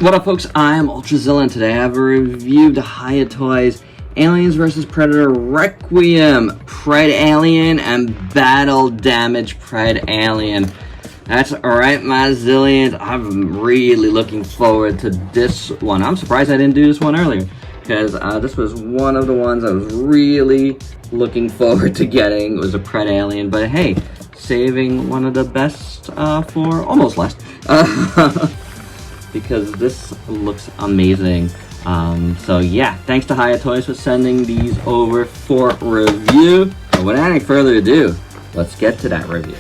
What up, folks? I'm Ultrazilla, and today I have a review to Hiya Toys Aliens vs. Predator Requiem Predalien and Battle Damage Predalien. That's alright, my zillions. I'm really looking forward to this one. I'm surprised I didn't do this one earlier, because this was one of the ones I was really looking forward to getting. It was a Predalien, but hey, saving one of the best for almost last. Because this looks amazing. So yeah, thanks to Hiya Toys for sending these over for review. But without any further ado, let's get to that review.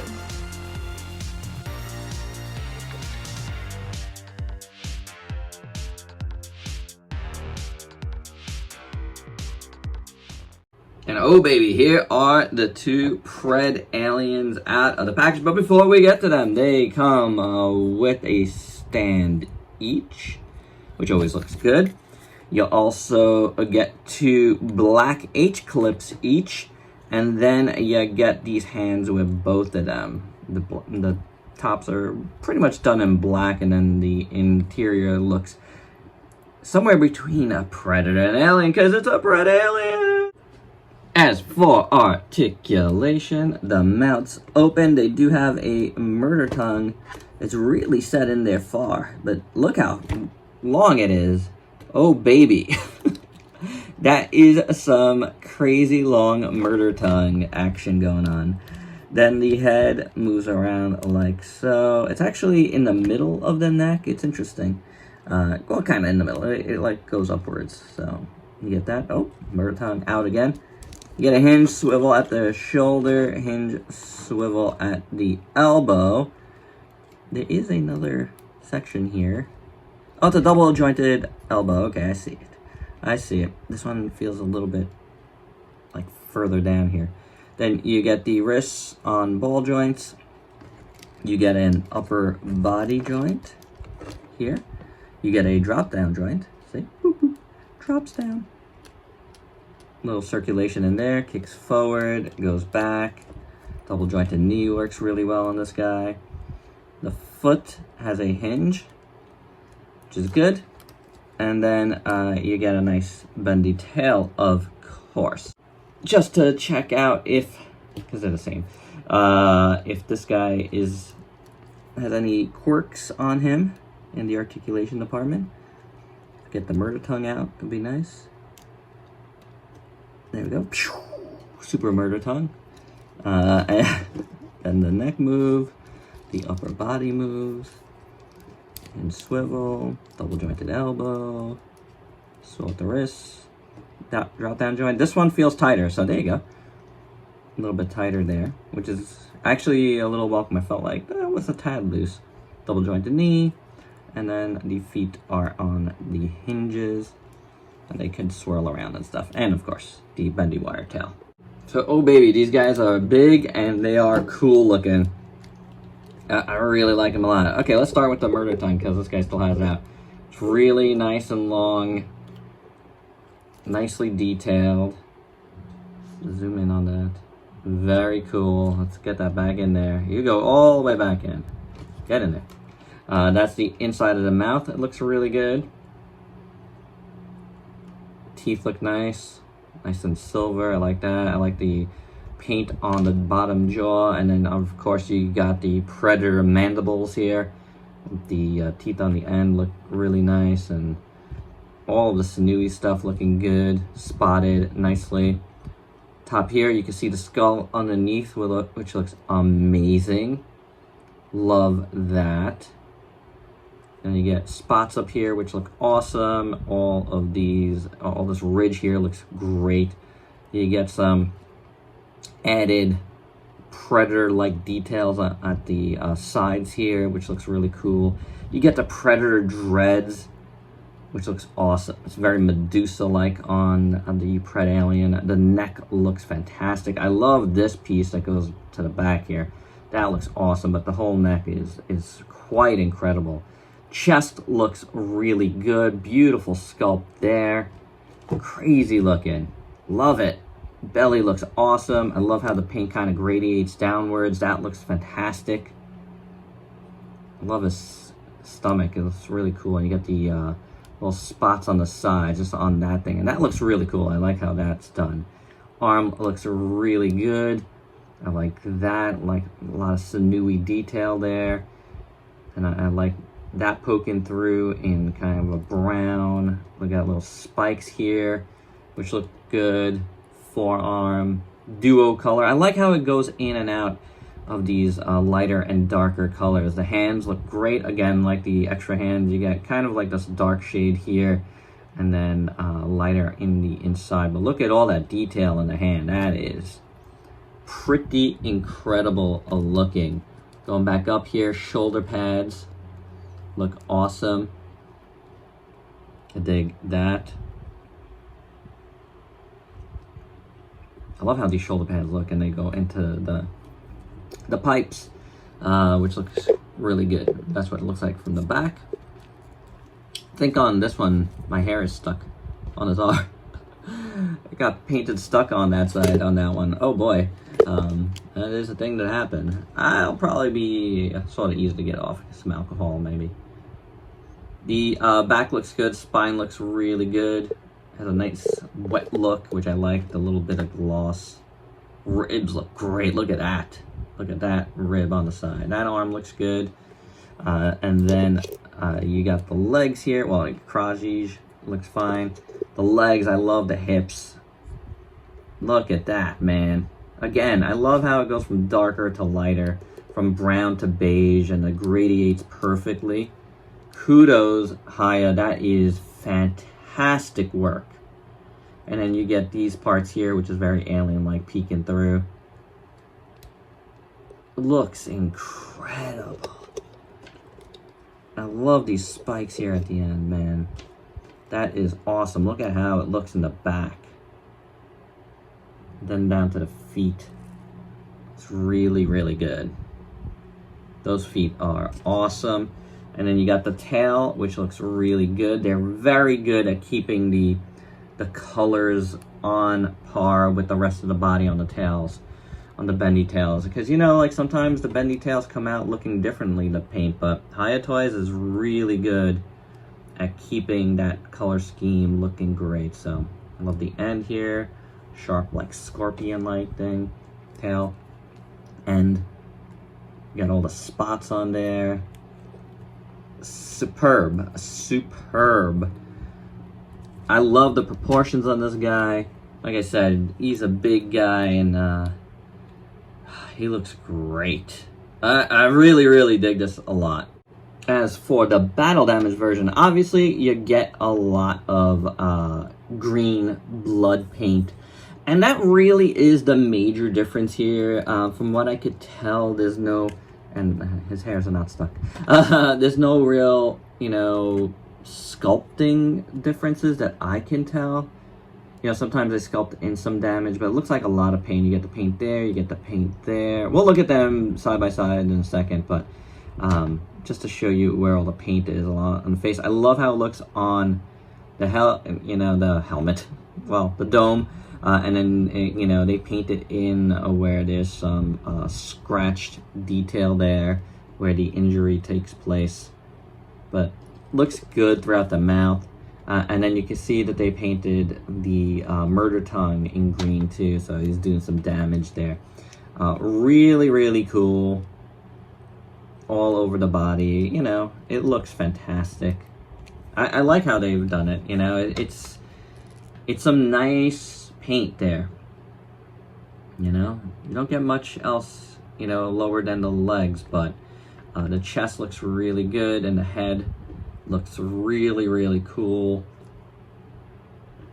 And oh baby, here are the two Predaliens out of the package. But before we get to them, they come with a stand each, which always looks good. You'll also get two black H clips each, and then you get these hands with both of them. The tops are pretty much done in black, and then the interior looks somewhere between a Predator and an Alien, because it's a Predalien. As for articulation, the mouth's open. They do have a murder tongue. It's really set in there far, but look how long it is. Oh baby. That is some crazy long murder tongue action going on. Then the head moves around like so. It's actually in the middle of the neck. It's interesting. Well, kind of in the middle. It like goes upwards. So you get that. Oh, murder tongue out again. You get a hinge swivel at the shoulder, hinge swivel at the elbow. There is another section here. Oh, it's a double jointed elbow. Okay, I see it. I see it. This one feels a little bit like further down here. Then you get the wrists on ball joints. You get an upper body joint here. You get a drop down joint. See? Boop, boop. Drops down. Little circulation in there. Kicks forward. Goes back. Double jointed knee works really well on this guy. The foot has a hinge, which is good. And then you get a nice bendy tail, of course. Just to check out if, because they're the same, if this guy has any quirks on him in the articulation department. Get the murder tongue out, could be nice. There we go. Super murder tongue. And the neck move. The upper body moves, and swivel, double jointed elbow, swell the wrists, drop down joint. This one feels tighter, so there you go. A little bit tighter there, which is actually a little welcome. I felt like that was a tad loose. Double jointed knee, and then the feet are on the hinges, and they can swirl around and stuff. And of course, the bendy wire tail. So, oh baby, these guys are big and they are cool looking. I really like him a lot. Okay, let's start with the murder tongue, because this guy still has it out. It's really nice and long. Nicely detailed. Zoom in on that. Very cool. Let's get that back in there. You go all the way back in. Get in there. That's the inside of the mouth. It looks really good. Teeth look nice. Nice and silver. I like that. I like the paint on the bottom jaw, and then of course you got the Predator mandibles here. The teeth on the end look really nice, and all the sinewy stuff looking good, spotted nicely. Top here you can see the skull underneath, which looks amazing. Love that. And you get spots up here which look awesome. All this ridge here looks great. You get some added Predator-like details at the sides here, which looks really cool. You get the Predator dreads, which looks awesome. It's very Medusa-like on the Predalien. The neck looks fantastic. I love this piece that goes to the back here. That looks awesome, but the whole neck is quite incredible. Chest looks really good. Beautiful sculpt there. Crazy looking. Love it. Belly looks awesome. I love how the paint kind of gradiates downwards. That looks fantastic. I love his stomach. It looks really cool. And you get the little spots on the side, just on that thing. And that looks really cool. I like how that's done. Arm looks really good. I like that. Like a lot of sinewy detail there. And I like that poking through in kind of a brown. We got little spikes here, which look good. Forearm, duo color. I like how it goes in and out of these lighter and darker colors. The hands look great. Again, like the extra hands, you get kind of like this dark shade here, and then lighter in the inside. But look at all that detail in the hand. That is pretty incredible looking. Going back up here, shoulder pads look awesome. I dig that. I love how these shoulder pads look, and they go into the pipes, which looks really good. That's what it looks like from the back. I think on this one, my hair is stuck on his arm. It got painted stuck on that side on that one. Oh boy, that is a thing that happened. I'll probably be sort of easy to get off. Some alcohol maybe. The back looks good. Spine looks really good. Has a nice wet look, which I like. The little bit of gloss. Ribs look great. Look at that. Look at that rib on the side. That arm looks good. And then you got the legs here. Well, like crotchage looks fine. The legs, I love the hips. Look at that, man. Again, I love how it goes from darker to lighter, from brown to beige, and it gradiates perfectly. Kudos, Hiya. That is fantastic work. And then you get these parts here, which is very alien-like, peeking through. It looks incredible. I love these spikes here at the end, man. That is awesome. Look at how it looks in the back. Then down to the feet. It's really, really good. Those feet are awesome. And then you got the tail, which looks really good. They're very good at keeping the colors on par with the rest of the body on the tails, on the bendy tails. Because, you know, like sometimes the bendy tails come out looking differently to paint, but Hiya Toys is really good at keeping that color scheme looking great. So I love the end here. Sharp, like scorpion-like thing. Tail. End. You got all the spots on there. Superb. Superb. I love the proportions on this guy. Like I said, he's a big guy, and he looks great. I really, really dig this a lot. As for the battle damage version, obviously you get a lot of green blood paint. And that really is the major difference here. From what I could tell, there's no... And his hairs are not stuck. There's no real, you know, sculpting differences that I can tell. You know, sometimes they sculpt in some damage, but it looks like a lot of paint. You get the paint there, you get the paint there. We'll look at them side by side in a second, but just to show you where all the paint is a lot on the face. I love how it looks on the the helmet. Well, the dome. And then, you know, they paint it in where there's some scratched detail there where the injury takes place. But looks good throughout the mouth. And then you can see that they painted the murder tongue in green too. So he's doing some damage there. Really, really cool. All over the body. You know, it looks fantastic. I like how they've done it. You know, it's some nice paint there. You know, you don't get much else, you know, lower than the legs, but the chest looks really good, and the head looks really, really cool.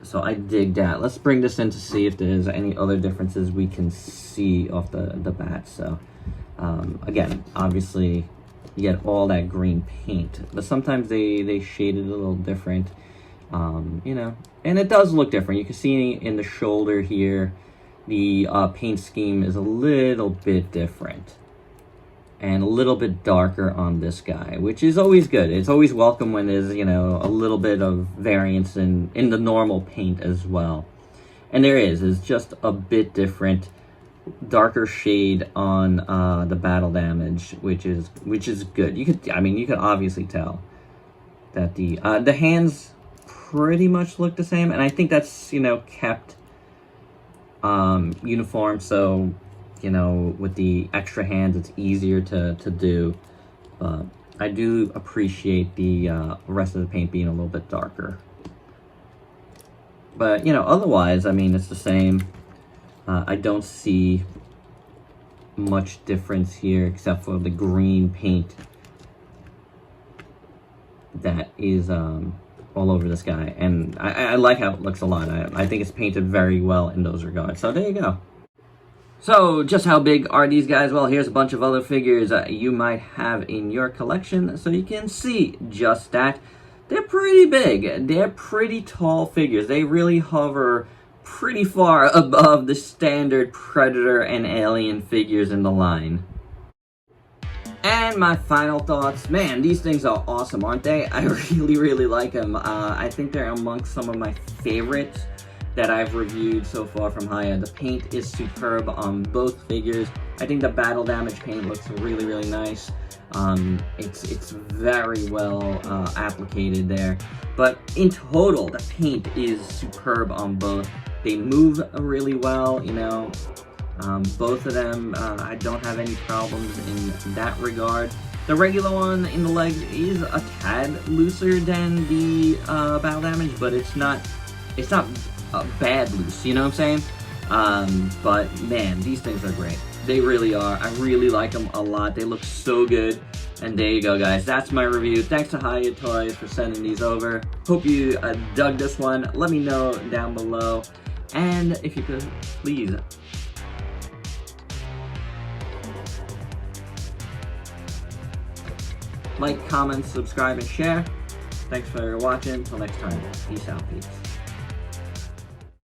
So I dig that. Let's bring this in to see if there's any other differences we can see off the bat. So again, obviously you get all that green paint, but sometimes they shade it a little different. You know, and it does look different. You can see in the shoulder here, the paint scheme is a little bit different and a little bit darker on this guy, which is always good. It's always welcome when there's, you know, a little bit of variance in the normal paint as well. And there is. It's just a bit different darker shade on the battle damage, which is good. You could obviously tell that the hands pretty much look the same, and I think that's, you know, kept uniform, so, you know, with the extra hands it's easier to do. But I do appreciate the rest of the paint being a little bit darker. But, you know, otherwise, I mean, it's the same. I don't see much difference here except for the green paint that is all over this guy. And I like how it looks a lot. I think it's painted very well in those regards. So there you go. So just how big are these guys? Well, here's a bunch of other figures you might have in your collection, so you can see just that. They're pretty big. They're pretty tall figures. They really hover pretty far above the standard Predator and Alien figures in the line. And my final thoughts, man, these things are awesome, aren't they? I really like them. I think they're amongst some of my favorites that I've reviewed so far from Hiya. The paint is superb on both figures. I think the battle damage paint looks really nice. It's very well applicated there. But in total, the paint is superb on both. They move really well, you know. Both of them, I don't have any problems in that regard. The regular one in the legs is a tad looser than the battle damage, but it's not bad loose, you know what I'm saying? But man, these things are great. They really are. I really like them a lot. They look so good. And there you go, guys. That's my review. Thanks to Hiya Toys for sending these over. Hope you dug this one. Let me know down below. And if you could, please like, comment, subscribe, and share. Thanks for watching. Until next time. Peace out, peeps.